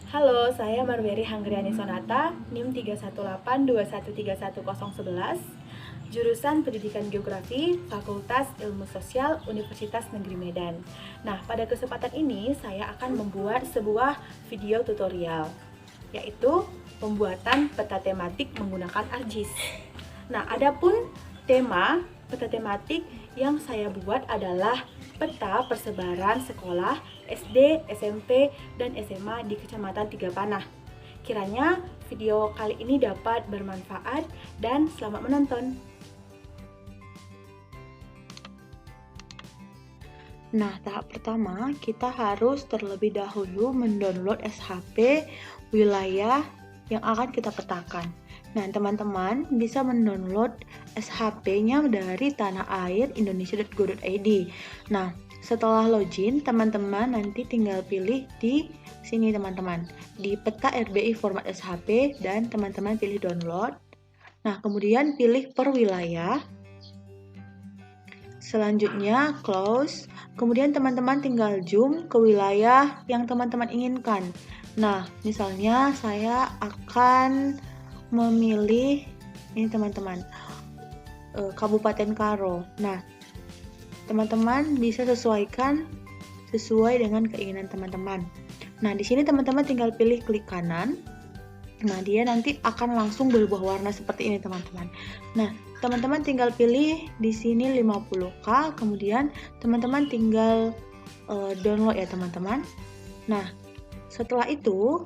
Halo, saya Marweri Hanggriani Sonata, NIM 31821311011, jurusan Pendidikan Geografi, Fakultas Ilmu Sosial, Universitas Negeri Medan. Nah, pada kesempatan ini saya akan membuat sebuah video tutorial, yaitu pembuatan peta tematik menggunakan ArcGIS. Nah, adapun tema peta tematik yang saya buat adalah peta persebaran sekolah SD, SMP, dan SMA di Kecamatan Tiga Panah. Kiranya video kali ini dapat bermanfaat dan selamat menonton. Nah, tahap pertama kita harus terlebih dahulu mendownload SHP wilayah yang akan kita petakan. Nah, teman-teman bisa mendownload SHP-nya dari tanaair.indonesia.go.id. Nah, setelah login, teman-teman nanti tinggal pilih di sini teman-teman, di peta RBI format SHP dan teman-teman pilih download. Nah, kemudian pilih per wilayah. Selanjutnya close. Kemudian teman-teman tinggal zoom ke wilayah yang teman-teman inginkan. Nah, misalnya saya akan memilih ini teman-teman, Kabupaten Karo. Nah, teman-teman bisa sesuaikan sesuai dengan keinginan teman-teman. Nah, di sini teman-teman tinggal pilih klik kanan. Nah, dia nanti akan langsung berubah warna seperti ini teman-teman. Nah, teman-teman tinggal pilih di sini 50K, kemudian teman-teman tinggal download ya teman-teman. Nah, setelah itu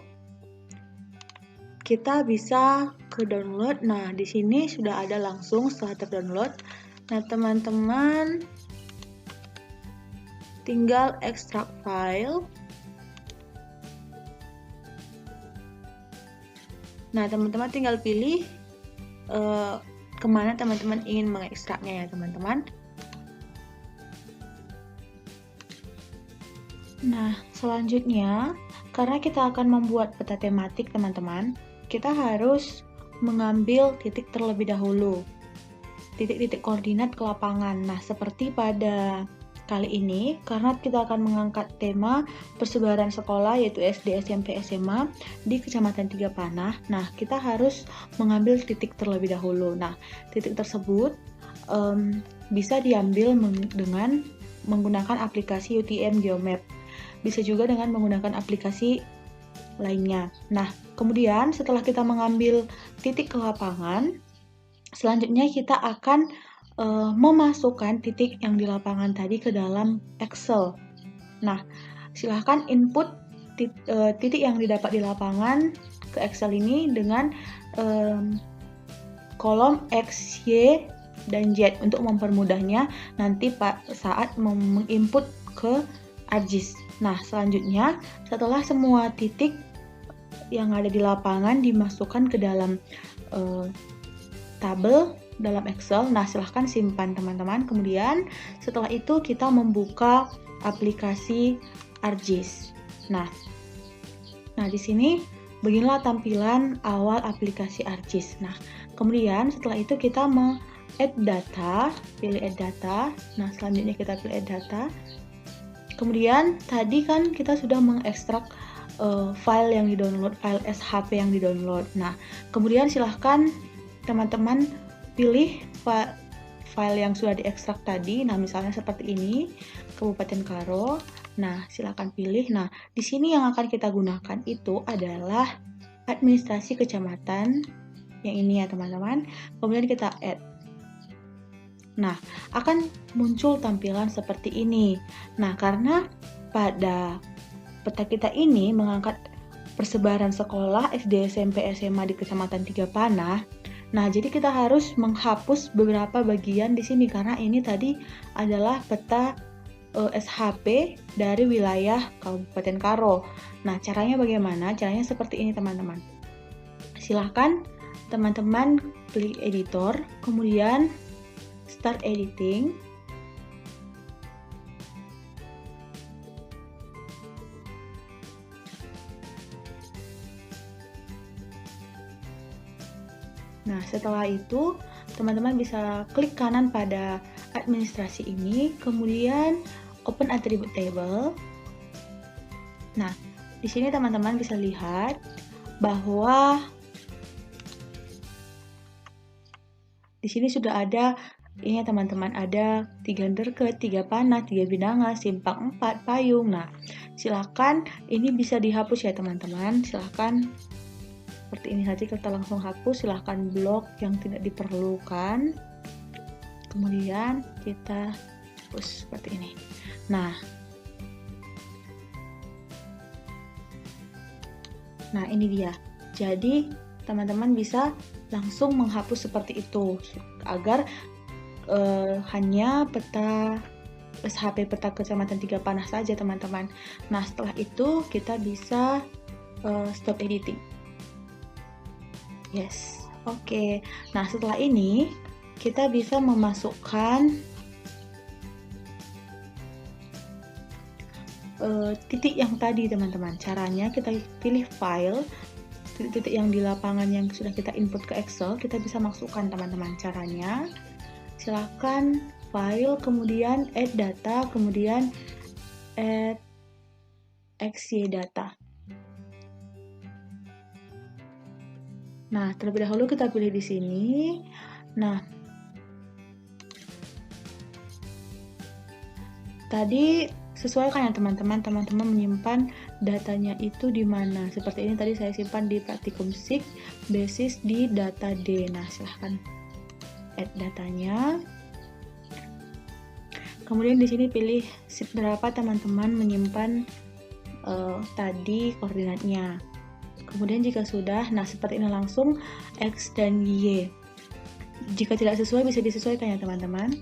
kita bisa ke download. Nah, di sini sudah ada langsung setelah terdownload. Nah, teman-teman tinggal ekstrak file. Nah, teman-teman tinggal pilih kemana teman-teman ingin mengekstraknya ya teman-teman. Nah, selanjutnya, karena kita akan membuat peta tematik teman-teman, kita harus mengambil titik terlebih dahulu, titik-titik koordinat ke lapangan. Nah, seperti pada kali ini, karena kita akan mengangkat tema persebaran sekolah yaitu SD, SMP, SMA di Kecamatan Tiga Panah. Nah, kita harus mengambil titik terlebih dahulu. Nah, titik tersebut bisa diambil dengan menggunakan aplikasi UTM Geomap. Bisa juga dengan menggunakan aplikasi lainnya. Nah, kemudian setelah kita mengambil titik ke lapangan, selanjutnya kita akan memasukkan titik yang di lapangan tadi ke dalam Excel. Nah, silahkan input titik yang didapat di lapangan ke Excel ini dengan kolom X, Y, dan Z untuk mempermudahnya nanti saat menginput ke ArcGIS. Nah, selanjutnya setelah semua titik yang ada di lapangan dimasukkan ke dalam tabel dalam Excel, nah silahkan simpan teman-teman. Kemudian setelah itu kita membuka aplikasi ArcGIS. Nah di sini beginilah tampilan awal aplikasi ArcGIS. Nah, kemudian setelah itu kita add data, pilih add data. Nah, selanjutnya kita pilih add data. Kemudian tadi kan kita sudah mengekstrak file yang di-download, file SHP yang di-download. Nah, kemudian silahkan teman-teman pilih file yang sudah diekstrak tadi. Nah, misalnya seperti ini, Kabupaten Karo. Nah, silahkan pilih. Nah, di sini yang akan kita gunakan itu adalah administrasi kecamatan yang ini ya teman-teman. Kemudian kita add. Nah, akan muncul tampilan seperti ini. Nah, karena pada peta kita ini mengangkat persebaran sekolah SD, SMP, SMA di Kecamatan Tiga Panah. Nah, jadi kita harus menghapus beberapa bagian di sini karena ini tadi adalah peta SHP dari wilayah Kabupaten Karo. Nah, caranya bagaimana? Caranya seperti ini, teman-teman. Silahkan teman-teman klik editor, kemudian start editing. Nah, setelah itu teman-teman bisa klik kanan pada administrasi ini, kemudian open attribute table. Nah, di sini teman-teman bisa lihat bahwa di sini sudah ada ini ya teman-teman, ada 3 derket, 3 panah, 3 bidangan, simpak 4, payung. Nah, silakan ini bisa dihapus ya teman-teman. Silakan seperti ini saja kita langsung hapus. Silakan blok yang tidak diperlukan. Kemudian kita hapus seperti ini. Nah, ini dia. Jadi, teman-teman bisa langsung menghapus seperti itu agar hanya peta SHP peta kecamatan 3 panah saja teman-teman. Nah, setelah itu kita bisa stop editing. Yes, oke. Nah, setelah ini kita bisa memasukkan titik yang tadi teman-teman. Caranya kita pilih file, titik-titik yang di lapangan yang sudah kita input ke Excel, kita bisa masukkan teman-teman. Caranya silakan file, kemudian add data, kemudian add XY data. Nah, terlebih dahulu kita pilih di sini. Nah, tadi sesuaikan ya teman-teman menyimpan datanya itu di mana. Seperti ini tadi saya simpan di praktikum SIG, basis di data D. Nah, silahkan add datanya. Kemudian di sini pilih berapa teman-teman menyimpan tadi koordinatnya. Kemudian jika sudah, nah seperti ini langsung X dan Y. Jika tidak sesuai bisa disesuaikan ya teman-teman.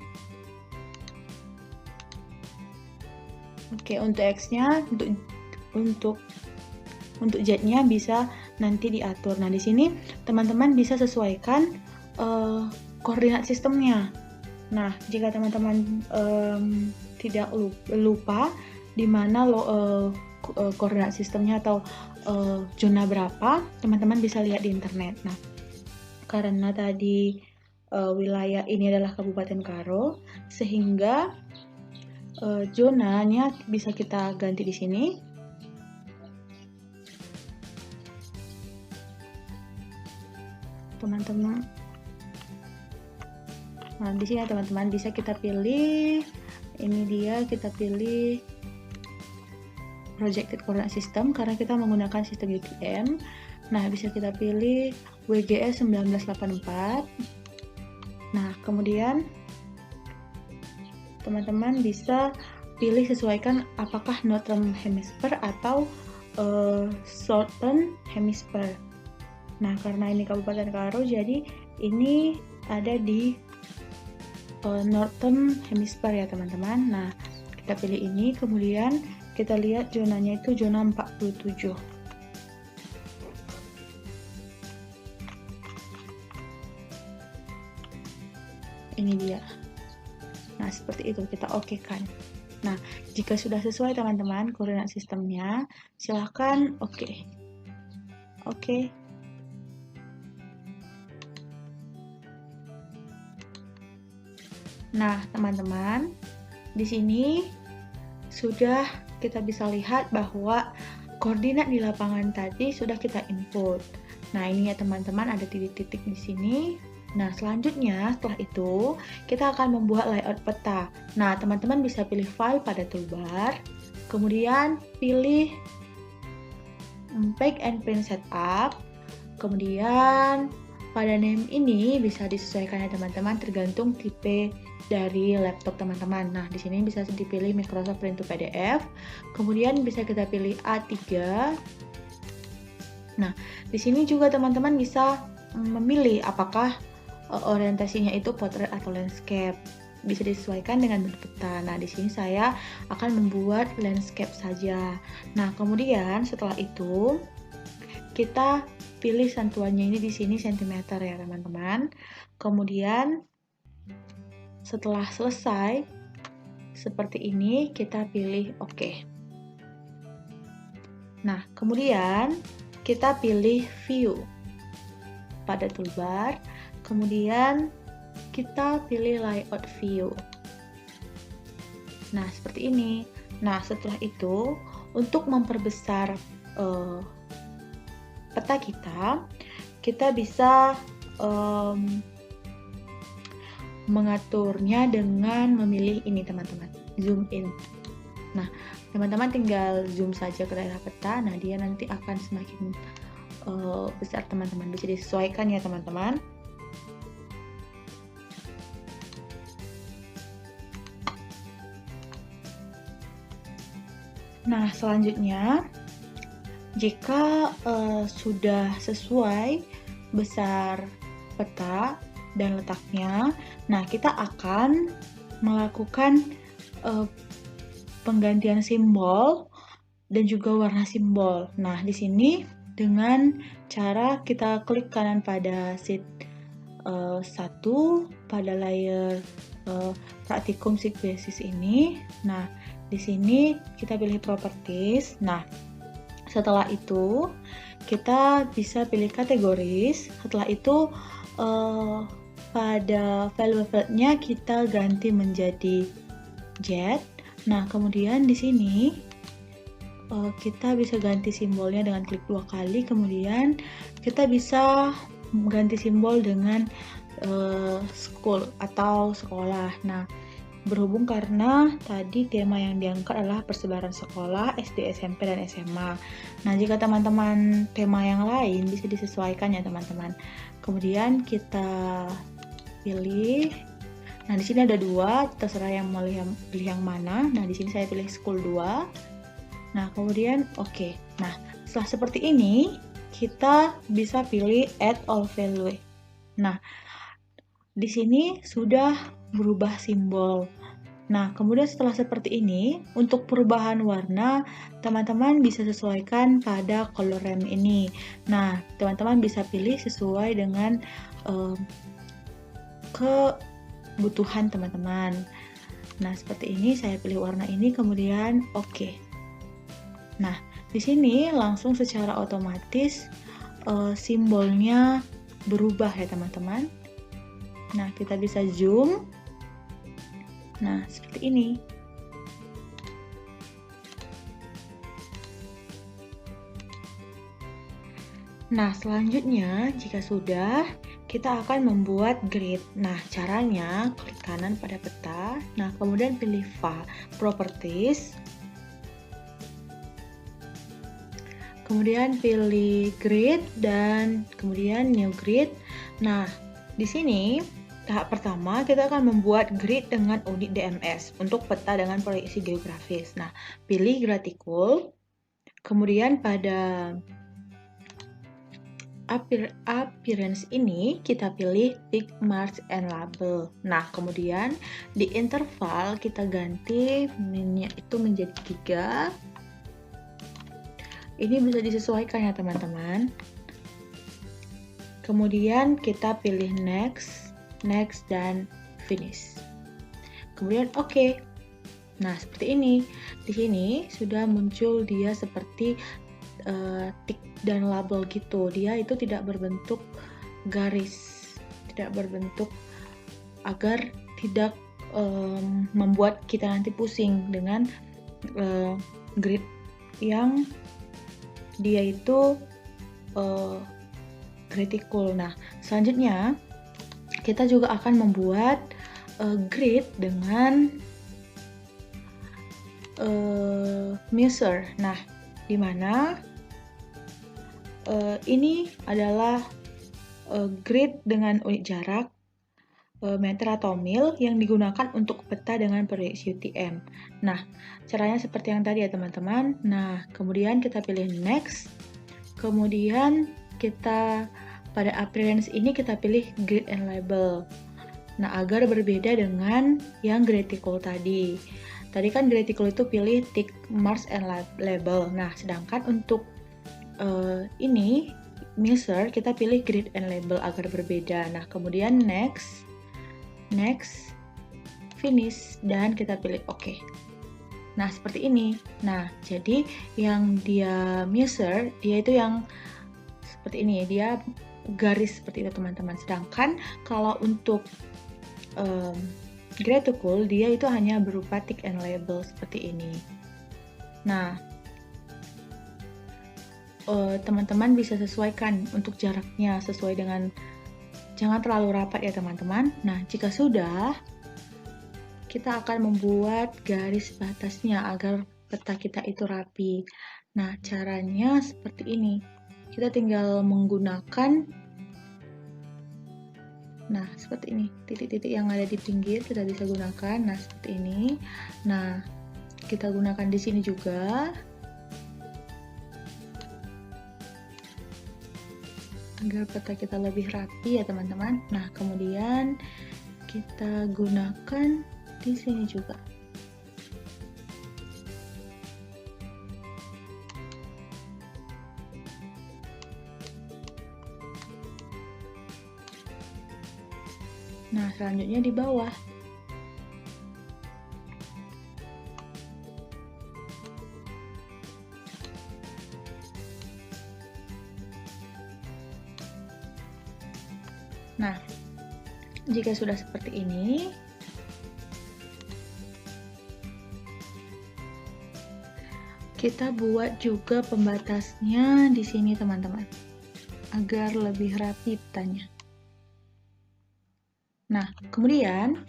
Oke, untuk X-nya, untuk Z-nya bisa nanti diatur. Nah, di sini teman-teman bisa sesuaikan koordinat sistemnya. Nah, jika teman-teman tidak lupa di mana koordinat sistemnya atau zona berapa, teman-teman bisa lihat di internet. Nah, karena tadi wilayah ini adalah Kabupaten Karo, sehingga zonanya bisa kita ganti di sini. Teman-teman. Nah, di sini teman-teman bisa kita pilih, ini dia, kita pilih projected coordinate system karena kita menggunakan sistem UTM. Nah, bisa kita pilih WGS 1984. Nah, kemudian teman-teman bisa pilih sesuaikan apakah Northern Hemisphere atau Southern Hemisphere. Nah, karena ini Kabupaten Karo, jadi ini ada di Northern Hemisphere ya teman-teman. Nah, kita pilih ini, kemudian kita lihat zonanya itu zona 47. Ini dia. Nah, seperti itu kita oke-kan. Nah, jika sudah sesuai teman-teman koordinat sistemnya, silahkan oke. Oke. Nah, teman-teman, di sini sudah kita bisa lihat bahwa koordinat di lapangan tadi sudah kita input. Nah, ini ya teman-teman, ada titik-titik di sini. Nah, selanjutnya setelah itu kita akan membuat layout peta. Nah, teman-teman bisa pilih file pada toolbar, kemudian pilih pack and print setup, kemudian pada name ini bisa disesuaikan ya teman-teman, tergantung tipe dari laptop teman-teman. Nah, di sini bisa dipilih Microsoft Print to PDF, kemudian bisa kita pilih A3. Nah, di sini juga teman-teman bisa memilih apakah orientasinya itu portrait atau landscape. Bisa disesuaikan dengan bentuk peta. Nah, di sini saya akan membuat landscape saja. Nah, kemudian setelah itu kita pilih sentuhannya ini di sini sentimeter ya, teman-teman. Kemudian setelah selesai seperti ini, kita pilih oke. Nah, kemudian kita pilih view pada toolbar. Kemudian kita pilih layout view. Nah, seperti ini. Nah, setelah itu untuk memperbesar peta kita bisa mengaturnya dengan memilih ini teman-teman, zoom in. Nah, teman-teman tinggal zoom saja ke daerah peta, nah dia nanti akan semakin besar teman-teman, bisa disesuaikan ya teman-teman. Nah, selanjutnya jika sudah sesuai besar peta dan letaknya, nah kita akan melakukan penggantian simbol dan juga warna simbol. Nah, di sini dengan cara kita klik kanan pada sheet 1 pada layer praktikum sheet basis ini. Nah, di sini kita pilih properties. Nah, setelah itu kita bisa pilih kategoris. Setelah itu pada file-nya kita ganti menjadi jet. Nah, kemudian di sini kita bisa ganti simbolnya dengan klik 2 kali. Kemudian kita bisa ganti simbol dengan school atau sekolah. Nah, berhubung karena tadi tema yang diangkat adalah persebaran sekolah SD, SMP, dan SMA. Nah, jika teman-teman tema yang lain bisa disesuaikan ya teman-teman. Kemudian kita pilih. Nah, di sini ada 2, terserah yang mau pilih yang mana. Nah, di sini saya pilih school 2. Nah, kemudian oke. Nah, setelah seperti ini, kita bisa pilih add all value. Nah, di sini sudah berubah simbol. Nah, kemudian setelah seperti ini, untuk perubahan warna, teman-teman bisa sesuaikan pada color ramp ini. Nah, teman-teman bisa pilih sesuai dengan kebutuhan teman-teman. Nah, seperti ini saya pilih warna ini, kemudian oke. Nah, di sini langsung secara otomatis simbolnya berubah ya teman-teman. Nah, kita bisa zoom. Nah, seperti ini. Nah, selanjutnya jika sudah, kita akan membuat grid. Nah, caranya klik kanan pada peta. Nah, kemudian pilih file, properties. Kemudian pilih grid dan kemudian new grid. Nah, di sini tahap pertama kita akan membuat grid dengan unit DMS untuk peta dengan proyeksi geografis. Nah, pilih graticule. Kemudian pada appearance ini kita pilih tick, mark, and label. Nah, kemudian di interval kita ganti minnya itu menjadi 3. Ini bisa disesuaikan ya teman-teman. Kemudian kita pilih next, dan finish. Kemudian oke. Nah, seperti ini. Di sini sudah muncul dia seperti tick dan label gitu. Dia itu tidak berbentuk garis, tidak berbentuk agar tidak membuat kita nanti pusing dengan grid yang dia itu graticule. Nah, selanjutnya kita juga akan membuat grid dengan measure. Nah, di mana ini adalah grid dengan unit jarak meter atau mil yang digunakan untuk peta dengan proyeksi UTM. Nah, caranya seperti yang tadi ya teman-teman. Nah, kemudian kita pilih next. Kemudian kita pada appearance ini kita pilih grid and label. Nah, agar berbeda dengan yang graticule tadi. Tadi kan graticule itu pilih tick, mark, and label. Nah, sedangkan untuk ini measure kita pilih grid and label agar berbeda. Nah, kemudian next, finish, dan kita pilih oke. Nah, seperti ini. Nah, jadi yang dia measure, dia itu yang seperti ini, dia garis seperti itu teman-teman. Sedangkan kalau untuk graticule, dia itu hanya berupa tick and label seperti ini. Nah, teman-teman bisa sesuaikan untuk jaraknya sesuai dengan, jangan terlalu rapat ya teman-teman. Nah, jika sudah, kita akan membuat garis batasnya agar peta kita itu rapi. Nah, caranya seperti ini. Kita tinggal menggunakan, nah seperti ini, titik-titik yang ada di pinggir kita bisa gunakan. Nah, seperti ini. Nah, kita gunakan di sini juga agar peta kita lebih rapi ya teman-teman. Nah, kemudian kita gunakan di sini juga. Nah, selanjutnya di bawah. Nah, jika sudah seperti ini, kita buat juga pembatasnya di sini teman-teman, agar lebih rapi petanya. Nah, kemudian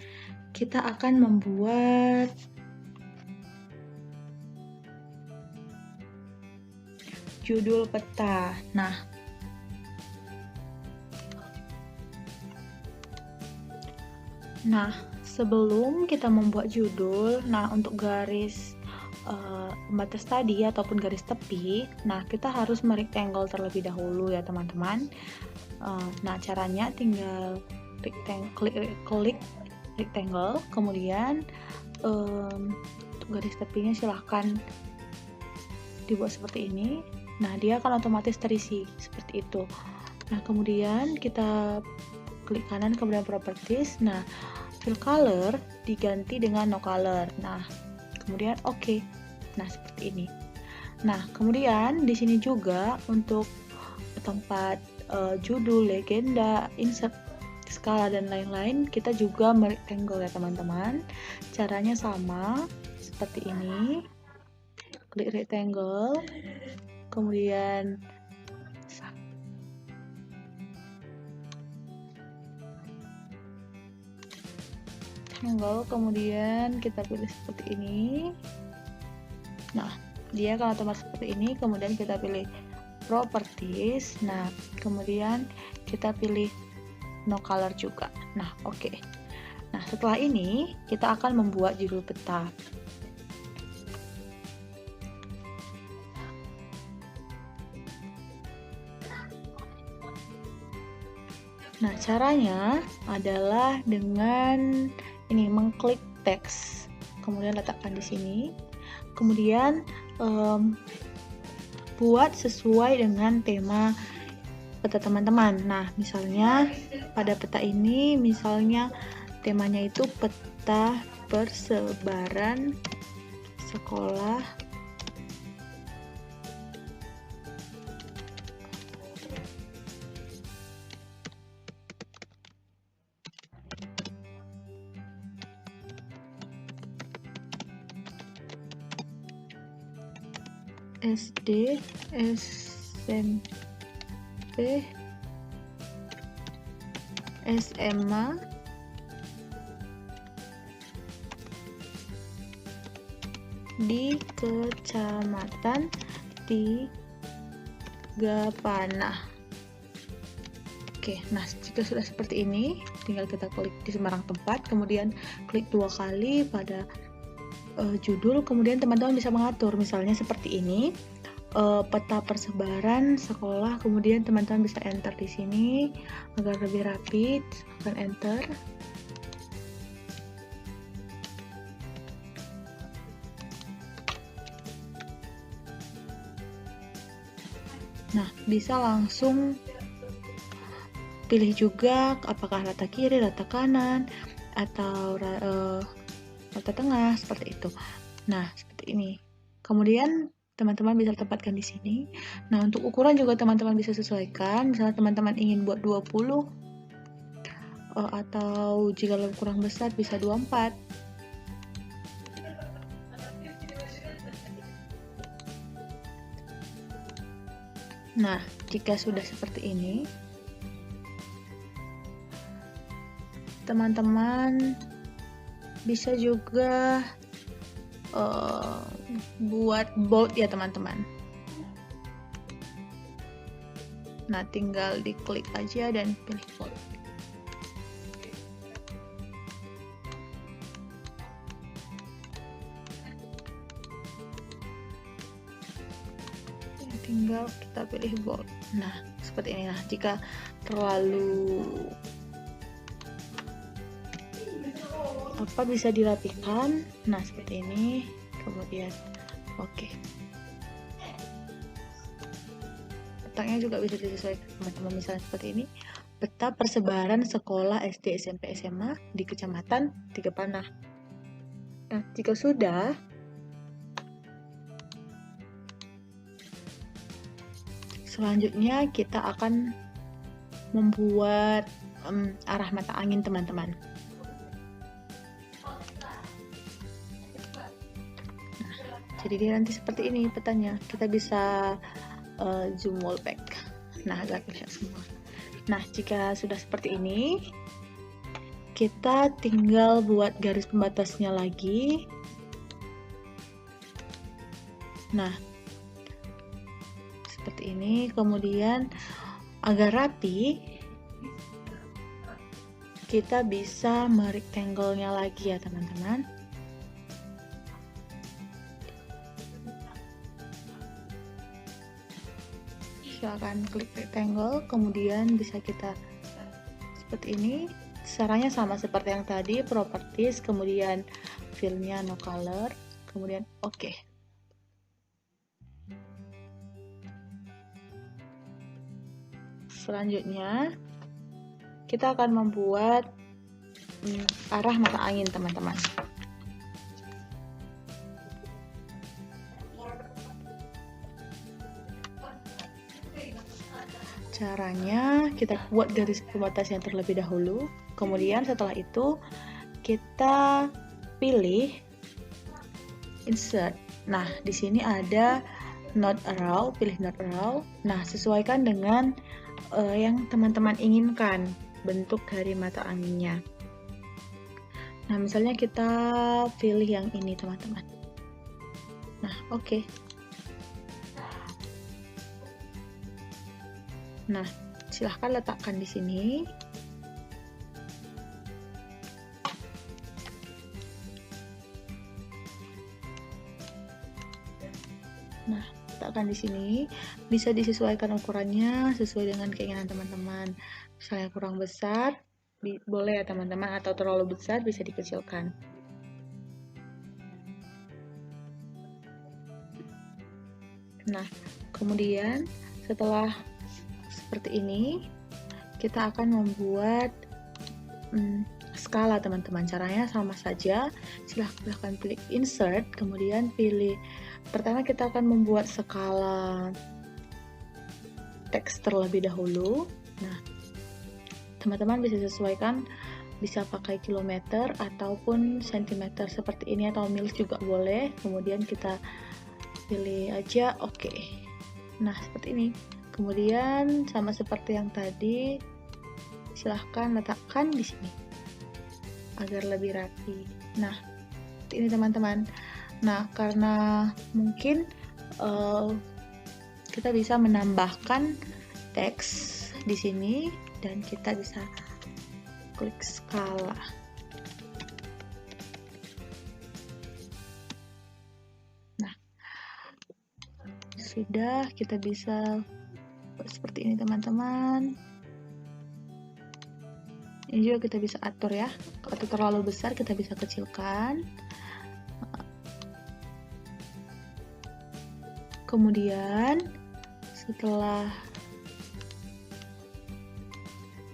kita akan membuat judul peta. Nah, sebelum kita membuat judul, untuk garis pembatas tadi ataupun garis tepi, kita harus merectangle terlebih dahulu ya teman-teman. Caranya tinggal klik rectangle, kemudian untuk garis tepinya silahkan dibuat seperti ini. Nah, dia akan otomatis terisi seperti itu. Nah, kemudian kita klik kanan kemudian properties. Nah, fill color diganti dengan no color. Nah, kemudian oke. Nah, seperti ini. Nah, kemudian di sini juga untuk tempat judul, legenda, insert, skala dan lain-lain, kita juga merectangle ya teman-teman. Caranya sama seperti ini. Klik rectangle, kemudian kemudian kita pilih seperti ini. Nah, dia akan otomatis seperti ini. Kemudian kita pilih properties. Nah, kemudian kita pilih no color juga. Nah, oke. Nah, setelah ini kita akan membuat judul peta. Nah, caranya adalah dengan ini, mengklik teks, kemudian letakkan di sini, kemudian buat sesuai dengan tema peta teman-teman. Nah, misalnya pada peta ini, misalnya temanya itu peta persebaran sekolah SD, SMP, SMA, di Kecamatan Tigapanah. Oke, nah jika sudah seperti ini, tinggal kita klik di sembarang tempat, kemudian klik 2 kali pada judul, kemudian teman-teman bisa mengatur, misalnya seperti ini, peta persebaran sekolah, kemudian teman-teman bisa enter di sini agar lebih rapi, akan enter. Nah, bisa langsung pilih juga apakah rata kiri, rata kanan, atau rata tengah, seperti itu. Nah, seperti ini. Kemudian teman-teman bisa tempatkan di sini. Nah, untuk ukuran juga teman-teman bisa sesuaikan. Misalnya teman-teman ingin buat 20 atau jika lebih kurang besar bisa 24. Nah, jika sudah seperti ini, teman-teman bisa juga buat bold ya teman-teman. Nah, tinggal diklik aja dan pilih bold. Tinggal kita pilih bold. Nah, seperti ini. Nah, jika terlalu bisa dirapikan. Nah, seperti ini. Kemudian oke. Letaknya juga bisa disesuaikan teman-teman, misalnya seperti ini. Peta persebaran sekolah SD, SMP, SMA di Kecamatan Tiga Panah. Nah, jika sudah, selanjutnya kita akan membuat arah mata angin teman-teman. Jadi dia nanti seperti ini petanya. Kita bisa zoom wall back. Nah, agar terlihat semua. Nah, jika sudah seperti ini, kita tinggal buat garis pembatasnya lagi. Nah, seperti ini. Kemudian agar rapi, kita bisa merectangle-nya lagi ya teman-teman. Silakan klik rectangle, kemudian bisa kita seperti ini. Caranya sama seperti yang tadi, properties, kemudian fill-nya no color, kemudian oke. Selanjutnya kita akan membuat arah mata angin teman-teman. Caranya kita buat garis pembatas yang terlebih dahulu, kemudian setelah itu kita pilih insert. Nah, di sini ada not allow, pilih not allow. Nah, sesuaikan dengan yang teman-teman inginkan bentuk dari mata anginnya. Nah, misalnya kita pilih yang ini teman-teman. Nah, oke. Nah, silahkan letakkan di sini. Nah, letakkan di sini. Bisa disesuaikan ukurannya sesuai dengan keinginan teman-teman. Misalnya kurang besar, boleh ya teman-teman, atau terlalu besar bisa dikecilkan. Nah, kemudian setelah seperti ini, kita akan membuat skala teman-teman. Caranya sama saja, silahkan pilih insert, kemudian pilih, pertama kita akan membuat skala teks terlebih dahulu. Nah, teman-teman bisa sesuaikan, bisa pakai kilometer ataupun sentimeter seperti ini, atau mils juga boleh. Kemudian kita pilih aja oke. Nah, seperti ini. Kemudian sama seperti yang tadi, silahkan letakkan di sini agar lebih rapi. Nah, ini teman-teman. Nah, karena mungkin kita bisa menambahkan teks di sini dan kita bisa klik skala. Nah, sudah, kita bisa seperti ini teman-teman. Ini juga kita bisa atur ya, kalau terlalu besar kita bisa kecilkan. Kemudian setelah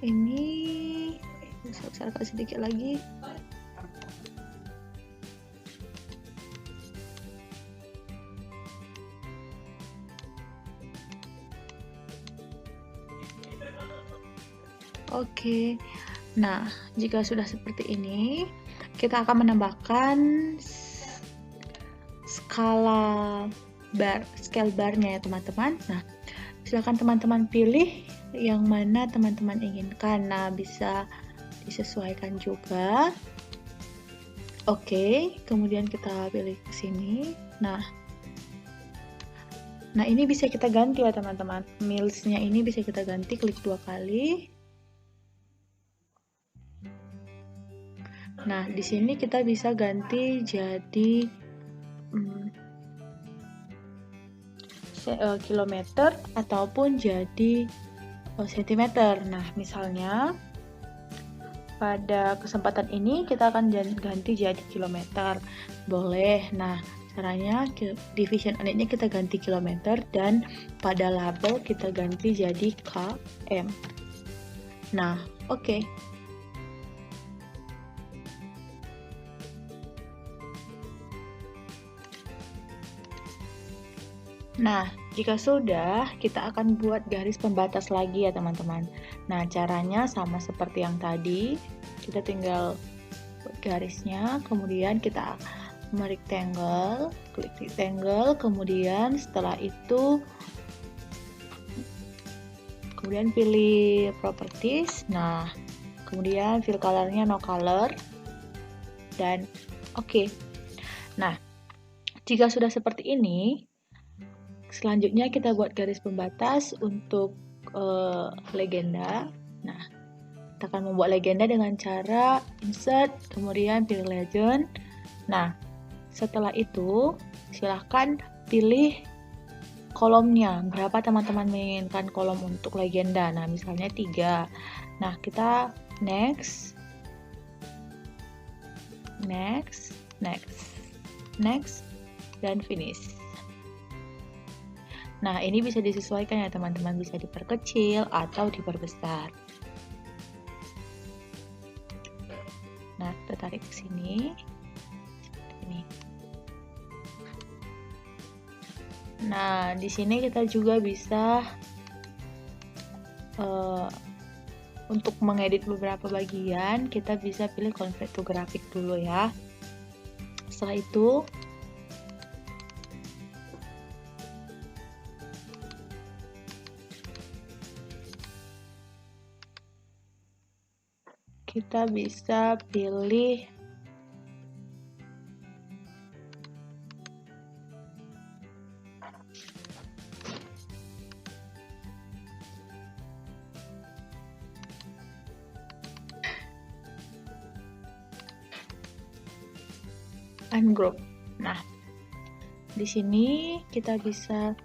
ini bisa besarkan sedikit lagi. Oke. Nah, jika sudah seperti ini, kita akan menambahkan skala bar, scale barnya ya teman-teman. Nah, Silakan teman-teman pilih yang mana teman-teman inginkan. Nah, bisa disesuaikan juga. Oke, kemudian kita pilih ke sini. Nah, ini bisa kita ganti ya teman-teman. Mills-nya ini bisa kita ganti, klik 2 kali. Nah, di sini kita bisa ganti jadi kilometer ataupun jadi sentimeter. Nah, misalnya pada kesempatan ini kita akan ganti jadi kilometer. Boleh. Nah, caranya division unitnya kita ganti kilometer dan pada label kita ganti jadi km. Nah, oke. Nah, jika sudah, kita akan buat garis pembatas lagi ya teman-teman. Nah, caranya sama seperti yang tadi. Kita tinggal buat garisnya, kemudian kita merectangle, klik rectangle, kemudian setelah itu kemudian pilih properties. Nah, kemudian fill colornya no color dan oke. Nah, jika sudah seperti ini, selanjutnya kita buat garis pembatas untuk legenda. Nah, kita akan membuat legenda dengan cara insert, kemudian pilih legend. Nah, setelah itu silahkan pilih kolomnya. Berapa teman-teman menginginkan kolom untuk legenda? Nah, misalnya 3. Nah, kita next, dan finish. Nah, ini bisa disesuaikan ya teman-teman, bisa diperkecil atau diperbesar. Nah, kita tarik ke sini. Ini. Nah, di sini kita juga bisa untuk mengedit beberapa bagian, kita bisa pilih convert to graphic dulu ya. Setelah itu, kita bisa pilih ungroup. Nah, di sini kita bisa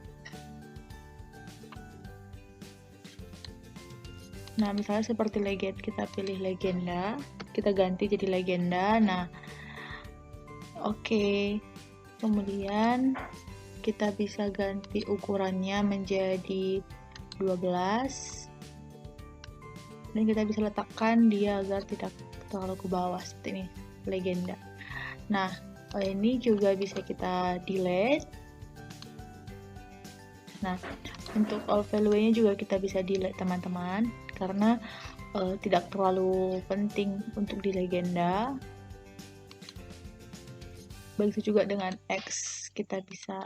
misalnya seperti legend, kita pilih legenda, kita ganti jadi legenda. Nah, oke. Kemudian kita bisa ganti ukurannya menjadi 12. Dan kita bisa letakkan dia agar tidak terlalu ke bawah seperti ini, legenda. Nah, ini juga bisa kita delete. Nah, untuk all value-nya juga kita bisa delete teman-teman, karena tidak terlalu penting untuk di legenda. Begitu juga dengan X, kita bisa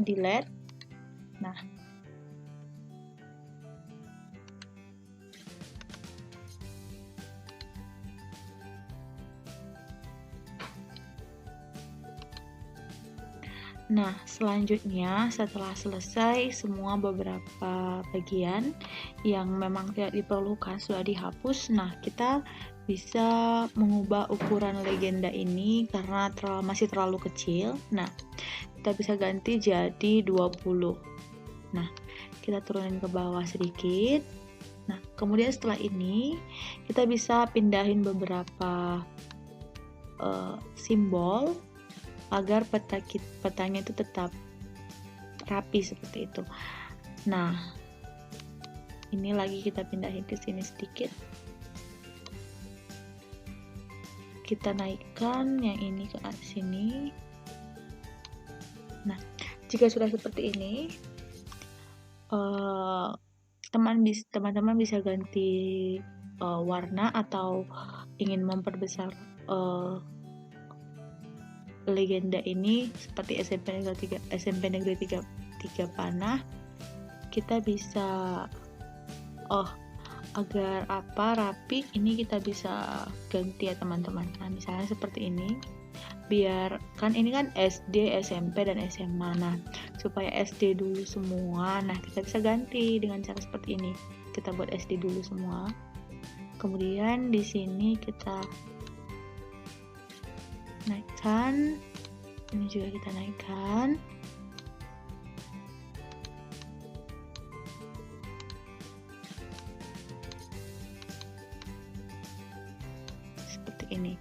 delete. Nah, selanjutnya setelah selesai semua beberapa bagian yang memang tidak diperlukan sudah dihapus. Nah, kita bisa mengubah ukuran legenda ini karena masih terlalu kecil. Nah, kita bisa ganti jadi 20. Nah, kita turunin ke bawah sedikit. Nah, kemudian setelah ini kita bisa pindahin beberapa simbol agar petanya itu tetap rapi seperti itu. Nah, ini lagi kita pindahin ke sini sedikit. Kita naikkan yang ini ke sini. Nah, jika sudah seperti ini, teman-teman bisa ganti warna atau ingin memperbesar legenda ini seperti SMP Negeri 3 Panah, kita bisa agar rapi, ini kita bisa ganti ya teman-teman. Nah, misalnya seperti ini. Biar kan ini kan SD, SMP, dan SMA. Nah, supaya SD dulu semua, nah kita bisa ganti dengan cara seperti ini. Kita buat SD dulu semua. Kemudian di sini kita naikkan. Ini juga kita naikkan. Seperti ini.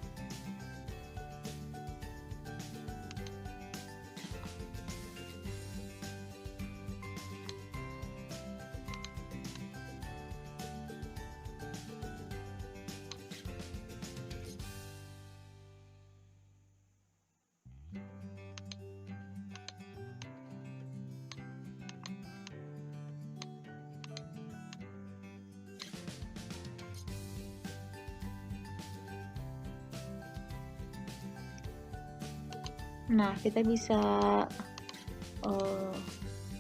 Nah, kita bisa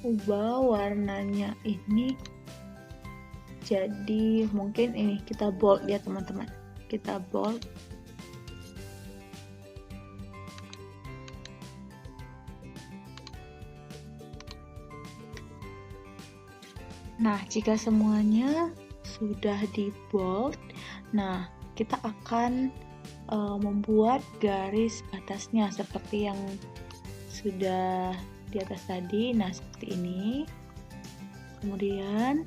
ubah warnanya ini jadi mungkin ini kita bold ya teman-teman. Kita bold. Nah, jika semuanya sudah di bold, nah kita akan membuat garis batasnya seperti yang sudah di atas tadi. Nah, seperti ini. Kemudian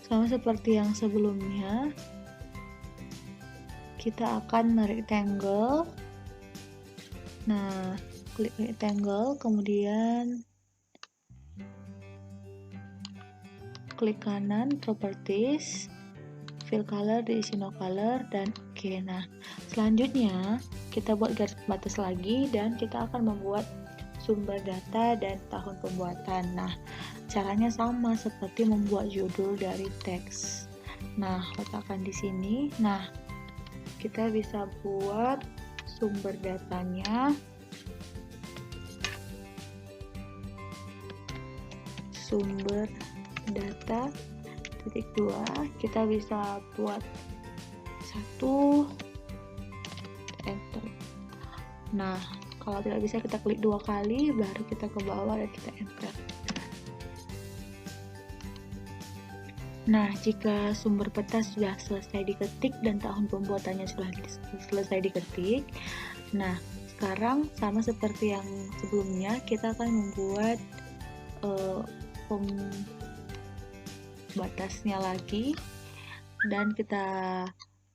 sama seperti yang sebelumnya, kita akan rectangle. Nah, klik rectangle, kemudian klik kanan properties, fill color, diisi no color, dan oke. Nah, selanjutnya kita buat garis batas lagi dan kita akan membuat sumber data dan tahun pembuatan. Nah, caranya sama seperti membuat judul dari teks. Nah, letakkan di sini. Nah, kita bisa buat sumber datanya. Sumber data titik 2, kita bisa buat 1, enter. Nah, kalau tidak bisa kita klik 2 kali, baru kita ke bawah dan kita enter. Nah, jika sumber peta sudah selesai diketik dan tahun pembuatannya sudah selesai diketik, nah sekarang sama seperti yang sebelumnya, kita akan membuat batasnya lagi dan kita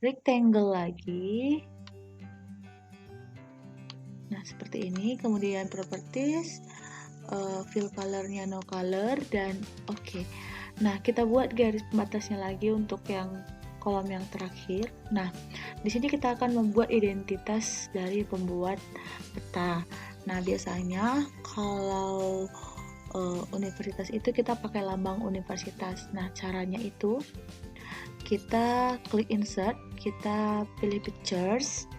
rectangle lagi. Nah, seperti ini. Kemudian properties, fill colornya no color, dan oke. Nah, kita buat garis batasnya lagi untuk yang kolom yang terakhir. Nah, di sini kita akan membuat identitas dari pembuat peta. Nah, biasanya kalau universitas itu kita pakai lambang universitas. Nah, caranya itu kita klik insert, kita pilih pictures.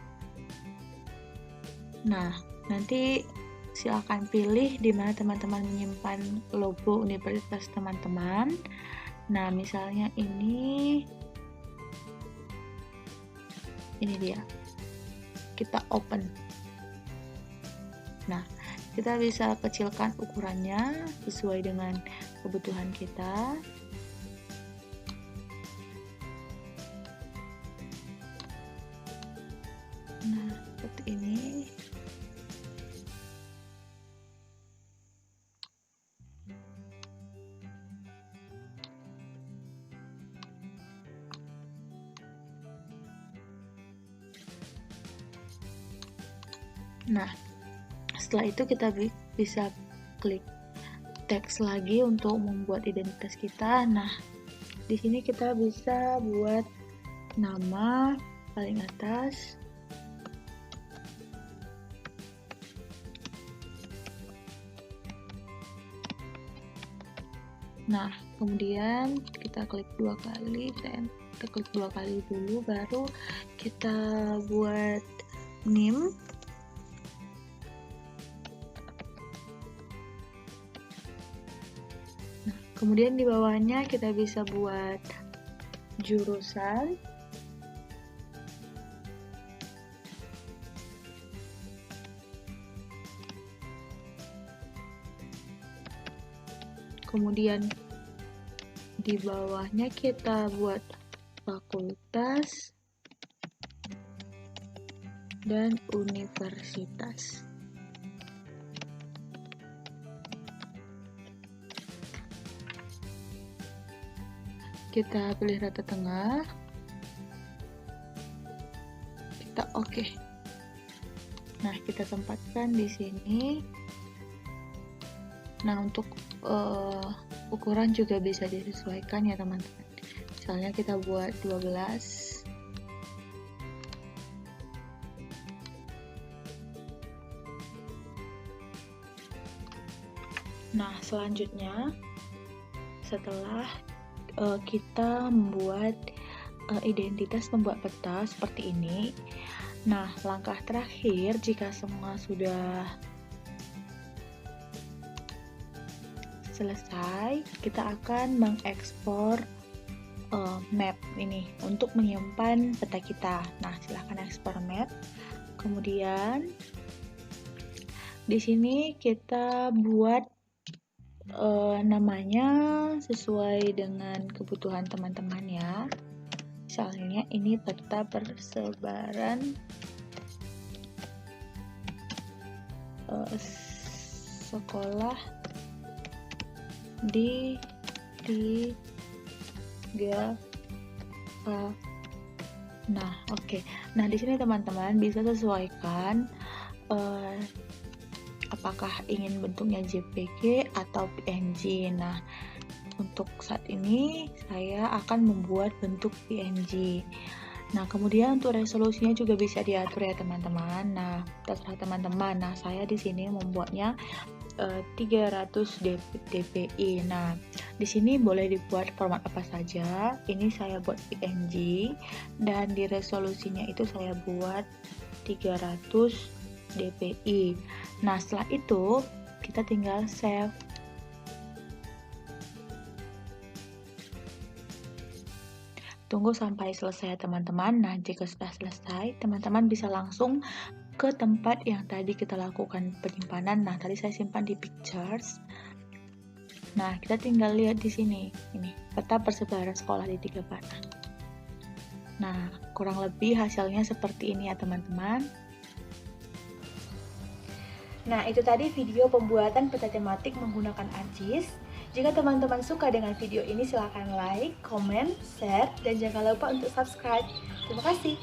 Nah, nanti silakan pilih di mana teman-teman menyimpan logo universitas teman-teman. Nah, misalnya ini dia. Kita open. Nah, kita bisa kecilkan ukurannya sesuai dengan kebutuhan kita. Nah, seperti ini. Nah, setelah itu kita bisa klik teks lagi untuk membuat identitas kita. Nah, di sini kita bisa buat nama paling atas. Nah, kemudian kita klik 2 kali, kita klik 2 kali dulu, baru kita buat NIM. Nah, kemudian di bawahnya kita bisa buat jurusan. Kemudian di bawahnya kita buat fakultas dan universitas. Kita pilih rata tengah. Kita oke. Nah, kita tempatkan di sini. Nah, untuk ukuran juga bisa disesuaikan ya teman-teman. Misalnya kita buat 12. Nah, selanjutnya setelah kita membuat identitas pembuat peta seperti ini. Nah, langkah terakhir jika semua sudah selesai, kita akan mengekspor map ini untuk menyimpan peta kita. Nah, silahkan ekspor map. Kemudian di sini kita buat namanya sesuai dengan kebutuhan teman-teman ya. Misalnya ini peta persebaran sekolah di 3A. Nah, oke. Nah, di sini teman-teman bisa sesuaikan apakah ingin bentuknya JPG atau PNG. Nah, untuk saat ini saya akan membuat bentuk PNG. Nah, kemudian untuk resolusinya juga bisa diatur ya teman-teman. Nah, terserah teman-teman. Nah, saya di sini membuatnya 300 dpi. Nah, di sini boleh dibuat format apa saja. Ini saya buat PNG dan di resolusinya itu saya buat 300 dpi. Nah, setelah itu kita tinggal save. Tunggu sampai selesai teman-teman. Nah, jika sudah selesai, teman-teman bisa langsung ke tempat yang tadi kita lakukan penyimpanan. Nah, tadi saya simpan di pictures. Nah, kita tinggal lihat di sini. Ini peta persebaran sekolah di 3A. Nah, kurang lebih hasilnya seperti ini ya teman-teman. Nah, itu tadi video pembuatan peta tematik menggunakan ArcGIS. Jika teman-teman suka dengan video ini, silahkan like, comment, share, dan jangan lupa untuk subscribe. Terima kasih.